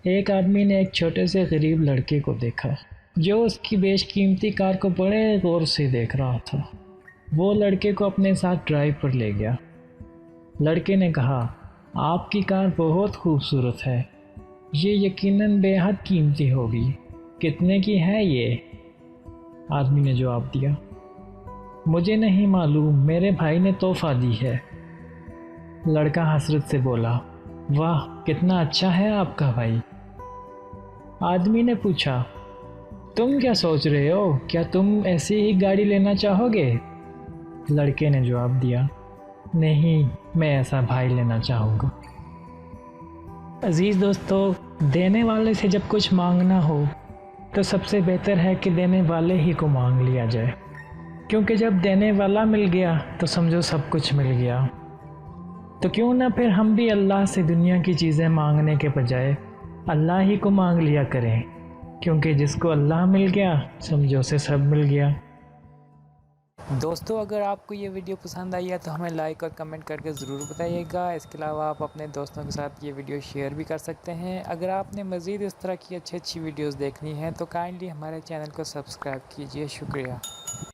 ایک آدمی نے ایک چھوٹے سے غریب لڑکے کو دیکھا جو اس کی بیش قیمتی کار کو بڑے غور سے دیکھ رہا تھا۔ وہ لڑکے کو اپنے ساتھ ڈرائیو پر لے گیا۔ لڑکے نے کہا، آپ کی کار بہت خوبصورت ہے، یہ یقیناً بے حد قیمتی ہوگی، کتنے کی ہے یہ؟ آدمی نے جواب دیا، مجھے نہیں معلوم، میرے بھائی نے تحفہ دی ہے۔ لڑکا حسرت سے بولا، واہ کتنا اچھا ہے آپ کا بھائی۔ آدمی نے پوچھا، تم کیا سوچ رہے ہو، کیا تم ایسی ہی گاڑی لینا چاہو گے؟ لڑکے نے جواب دیا، نہیں، میں ایسا بھائی لینا چاہوں گا۔ عزیز دوستو، دینے والے سے جب کچھ مانگنا ہو تو سب سے بہتر ہے کہ دینے والے ہی کو مانگ لیا جائے، کیونکہ جب دینے والا مل گیا تو سمجھو سب کچھ مل گیا۔ تو کیوں نہ پھر ہم بھی اللہ سے دنیا کی چیزیں مانگنے کے بجائے اللہ ہی کو مانگ لیا کریں، کیونکہ جس کو اللہ مل گیا سمجھو سے سب مل گیا۔ دوستو، اگر آپ کو یہ ویڈیو پسند آئی ہے تو ہمیں لائک اور کمنٹ کر کے ضرور بتائیے گا۔ اس کے علاوہ آپ اپنے دوستوں کے ساتھ یہ ویڈیو شیئر بھی کر سکتے ہیں۔ اگر آپ نے مزید اس طرح کی اچھی ویڈیوز دیکھنی ہیں تو کائنڈلی ہمارے چینل کو سبسکرائب کیجئے۔ شکریہ۔